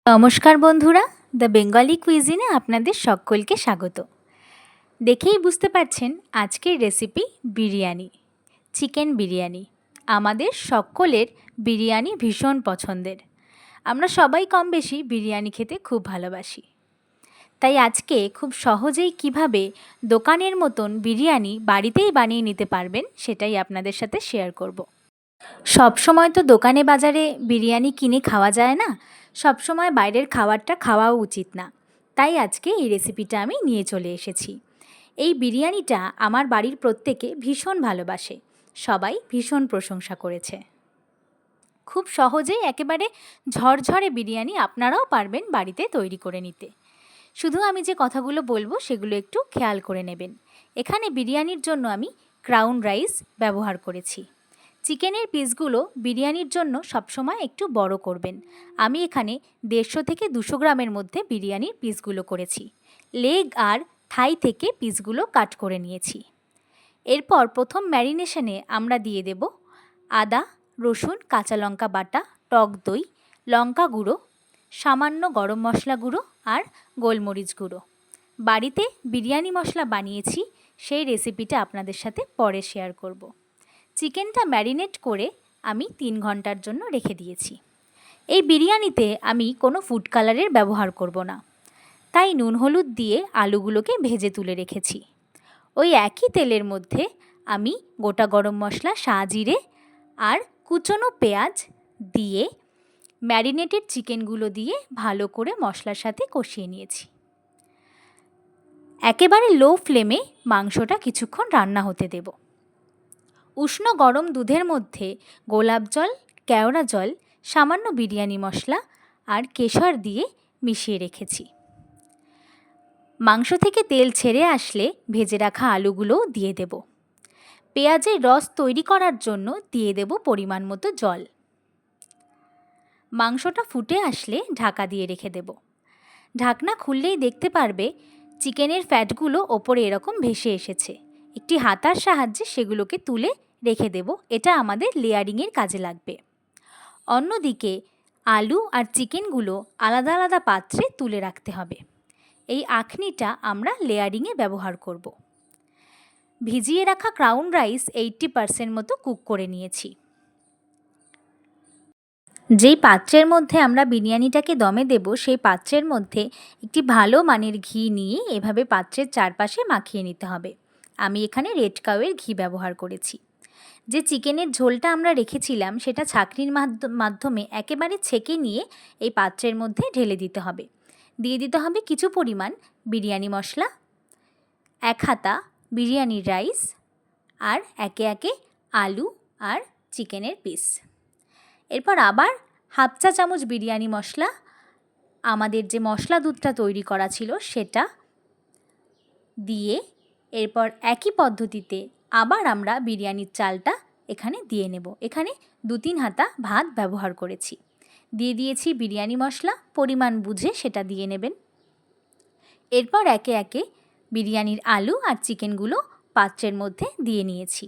নমস্কার বন্ধুরা, the Bengali কুইজিনে আপনাদের সকলকে স্বাগত। দেখেই বুঝতে পারছেন আজকের রেসিপি বিরিয়ানি, চিকেন বিরিয়ানি। আমাদের সকলের বিরিয়ানি ভীষণ পছন্দের। আমরা সবাই কম বেশি বিরিয়ানি খেতে খুব ভালোবাসি। তাই আজকে খুব সহজেই কিভাবে দোকানের মতন বিরিয়ানি বাড়িতেই বানিয়ে নিতে পারবেন সেটাই আপনাদের সাথে শেয়ার করব। সব সময় তো দোকানে বাজারে বিরিয়ানি কিনে খাওয়া যায় না, সব সময় বাইরের খাবারটা খাওয়াও উচিত না। তাই আজকে এই রেসিপিটা আমি নিয়ে চলে এসেছি। এই বিরিয়ানিটা আমার বাড়ির প্রত্যেকে ভীষণ ভালোবাসে, সবাই ভীষণ প্রশংসা করেছে। খুব সহজেই একেবারে ঝরঝরে বিরিয়ানি আপনারাও পারবেন বাড়িতে তৈরি করে নিতে। শুধু আমি যে কথাগুলো বলবো সেগুলো একটু খেয়াল করে নেবেন। এখানে বিরিয়ানির জন্য আমি ক্রাউন রাইস ব্যবহার করেছি। চিকেনের পিসগুলো বিরিয়ানির জন্য সবসময় একটু বড় করবেন। আমি এখানে 150 থেকে 200 গ্রামের মধ্যে বিরিয়ানির পিসগুলো করেছি। লেগ আর থাই থেকে পিসগুলো কাট করে নিয়েছি। এরপর প্রথম ম্যারিনেশনে আমরা দিয়ে দেব আদা, রসুন, কাঁচা লঙ্কা বাটা, টক দই, লঙ্কা গুঁড়ো, সামান্য গরম মশলা গুঁড়ো আর গোলমরিচ গুঁড়ো। বাড়িতে বিরিয়ানি মশলা বানিয়েছি, সেই রেসিপিটা আপনাদের সাথে পরে শেয়ার করব। চিকেনটা ম্যারিনেট করে আমি 3 ঘন্টার জন্য রেখে দিয়েছি। এই বিরিয়ানিতে আমি কোনো ফুড কালারের ব্যবহার করব না, তাই নুন হলুদ দিয়ে আলুগুলোকে ভেজে তুলে রেখেছি। ওই একই তেলের মধ্যে আমি গোটা গরম মশলা, সাজিরে আর কুচনো পেঁয়াজ দিয়ে ম্যারিনেটেড চিকেনগুলো দিয়ে ভালো করে মশলার সাথে কষিয়ে নিয়েছি। একেবারে লো ফ্লেমে মাংসটা কিছুক্ষণ রান্না হতে দেব। উষ্ণ গরম দুধের মধ্যে গোলাপ জল, কেওড়া জল, সামান্য বিরিয়ানি মশলা আর কেশর দিয়ে মিশিয়ে রেখেছি। মাংস থেকে তেল ছেড়ে আসলে ভেজে রাখা আলুগুলোও দিয়ে দেব। পেঁয়াজের রস তৈরি করার জন্য দিয়ে দেব পরিমাণ মতো জল। মাংসটা ফুটে আসলে ঢাকা দিয়ে রেখে দেব। ঢাকনা খুললেই দেখতে পারবে চিকেনের ফ্যাটগুলো ওপরে এরকম ভেসে এসেছে। একটি হাতার সাহায্যে সেগুলোকে তুলে রেখে দেব, এটা আমাদের লেয়ারিংয়ের কাজে লাগবে। অন্যদিকে আলু আর চিকেনগুলো আলাদা আলাদা পাত্রে তুলে রাখতে হবে। এই আখনিটা আমরা লেয়ারিংয়ে ব্যবহার করব। ভিজিয়ে রাখা ক্রাউন রাইস 80% মতো কুক করে নিয়েছি। যেই পাত্রের মধ্যে আমরা বিরিয়ানিটাকে দমে দেব সেই পাত্রের মধ্যে একটি ভালো মানের ঘি নিয়ে এভাবে পাত্রের চারপাশে মাখিয়ে নিতে হবে। আমি এখানে রেড কাউয়ের ঘি ব্যবহার করেছি। যে চিকেনের ঝোলটা আমরা রেখেছিলাম সেটা ছাঁকনির মাধ্যমে একেবারে ছেঁকে নিয়ে এই পাত্রের মধ্যে ঢেলে দিতে হবে। দিয়ে দিতে হবে কিছু পরিমাণ বিরিয়ানি মশলা, 1 হাতা বিরিয়ানির রাইস আর একে একে আলু আর চিকেনের পিস। এরপর আবার 1/2 চা চামচ বিরিয়ানি মশলা, আমাদের যে মশলা দুধটা তৈরি করা ছিল সেটা দিয়ে এরপর একই পদ্ধতিতে আবার আমরা বিরিয়ানির চালটা এখানে দিয়ে নেব। এখানে 2-3 হাতা ভাত ব্যবহার করেছি। দিয়ে দিয়েছি বিরিয়ানি মশলা, পরিমাণ বুঝে সেটা দিয়ে নেবেন। এরপর একে একে বিরিয়ানির আলু আর চিকেনগুলো পাত্রের মধ্যে দিয়ে নিয়েছি।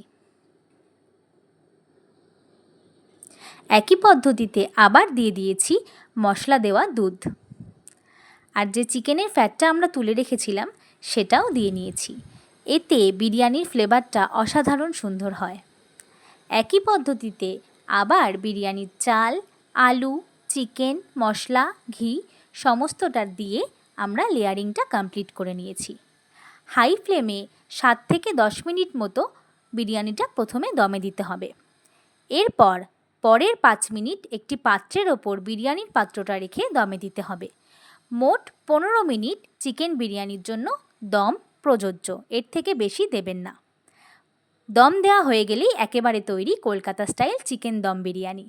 একই পদ্ধতিতে আবার দিয়ে দিয়েছি মশলা দেওয়া দুধ, আর যে চিকেনের ফ্যাটটা আমরা তুলে রেখেছিলাম সেটাও দিয়ে নিয়েছি। এতে বিরিয়ানির ফ্লেভারটা অসাধারণ সুন্দর হয়। একই পদ্ধতিতে আবার বিরিয়ানির চাল, আলু, চিকেন, মশলা, ঘি সমস্তটা দিয়ে আমরা লেয়ারিংটা কমপ্লিট করে নিয়েছি। হাই ফ্লেমে 7 থেকে 10 মিনিট মতো বিরিয়ানিটা প্রথমে দমে দিতে হবে। এরপর পরের 5 মিনিট একটি পাত্রের ওপর বিরিয়ানির পাত্রটা রেখে দমে দিতে হবে। মোট 15 মিনিট চিকেন বিরিয়ানির জন্য দম প্রযোজ্য, এর থেকে বেশি দেবেন না। দম দেওয়া হয়ে গেলেই একেবারে তৈরি কলকাতা স্টাইল চিকেন দম বিরিয়ানি।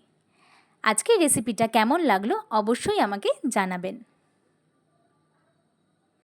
আজকের রেসিপিটা কেমন লাগলো অবশ্যই আমাকে জানাবেন।